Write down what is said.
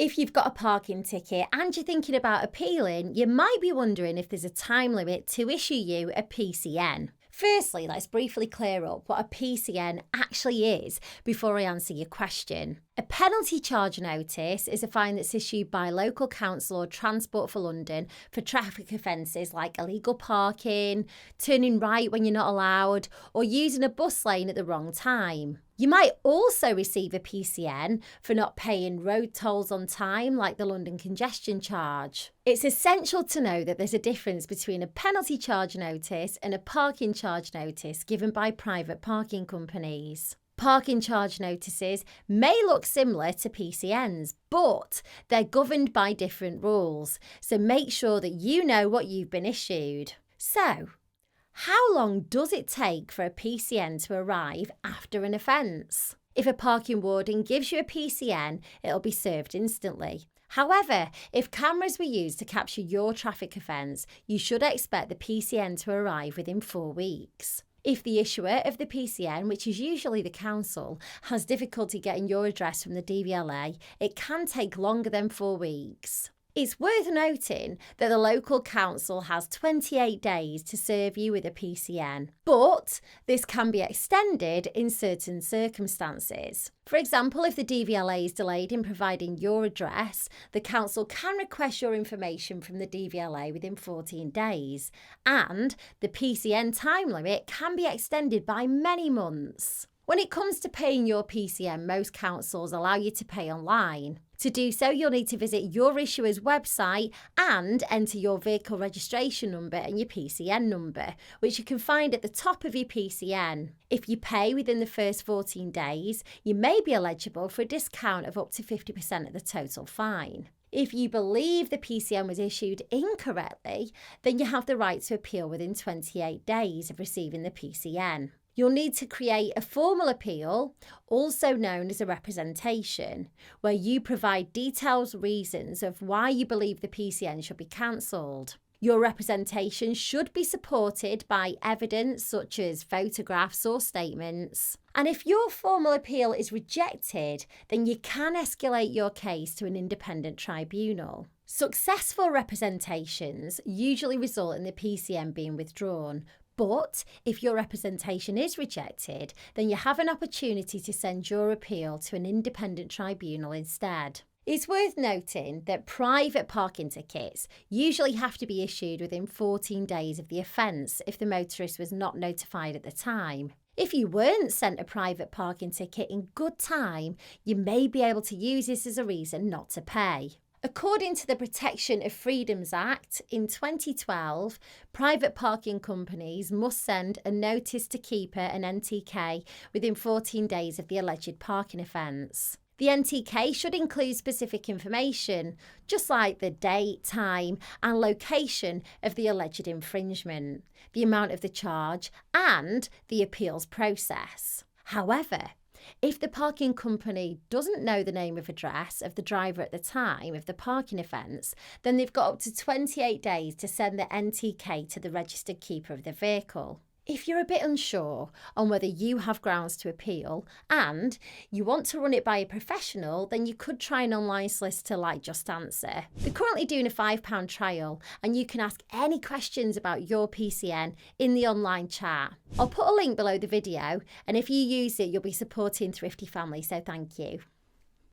If you've got a parking ticket and you're thinking about appealing, you might be wondering if there's a time limit to issue you a PCN. Firstly, let's briefly clear up what a PCN actually is before I answer your question. A penalty charge notice is a fine that's issued by local council or Transport for London for traffic offences like illegal parking, turning right when you're not allowed, or using a bus lane at the wrong time. You might also receive a PCN for not paying road tolls on time, like the London congestion charge. It's essential to know that there's a difference between a penalty charge notice and a parking charge notice given by private parking companies. Parking charge notices may look similar to PCNs, but they're governed by different rules, so make sure that you know what you've been issued. So, how long does it take for a PCN to arrive after an offence? If a parking warden gives you a PCN, it'll be served instantly. However, if cameras were used to capture your traffic offence, you should expect the PCN to arrive within 4 weeks. If the issuer of the PCN, which is usually the council, has difficulty getting your address from the DVLA, it can take longer than 4 weeks. It's worth noting that the local council has 28 days to serve you with a PCN, but this can be extended in certain circumstances. For example, if the DVLA is delayed in providing your address, the council can request your information from the DVLA within 14 days, and the PCN time limit can be extended by many months. When it comes to paying your PCN, most councils allow you to pay online. To do so, you'll need to visit your issuer's website and enter your vehicle registration number and your PCN number, which you can find at the top of your PCN. If you pay within the first 14 days, you may be eligible for a discount of up to 50% of the total fine. If you believe the PCN was issued incorrectly, then you have the right to appeal within 28 days of receiving the PCN. You'll need to create a formal appeal, also known as a representation, where you provide detailed reasons of why you believe the PCN should be cancelled. Your representation should be supported by evidence such as photographs or statements. And if your formal appeal is rejected, then you can escalate your case to an independent tribunal. Successful representations usually result in the PCN being withdrawn. But if your representation is rejected, then you have an opportunity to send your appeal to an independent tribunal instead. It's worth noting that private parking tickets usually have to be issued within 14 days of the offence if the motorist was not notified at the time. If you weren't sent a private parking ticket in good time, you may be able to use this as a reason not to pay. According to the Protection of Freedoms Act, in 2012, private parking companies must send a notice to keeper and NTK within 14 days of the alleged parking offence. The NTK should include specific information, just like the date, time and location of the alleged infringement, the amount of the charge and the appeals process. However, if the parking company doesn't know the name of address of the driver at the time of the parking offence, then they've got up to 28 days to send the NTK to the registered keeper of the vehicle. If you're a bit unsure on whether you have grounds to appeal and you want to run it by a professional, then you could try an online solicitor like JustAnswer. They're currently doing a £5 trial and you can ask any questions about your PCN in the online chat. I'll put a link below the video, and if you use it, you'll be supporting Thrifty Family, so thank you.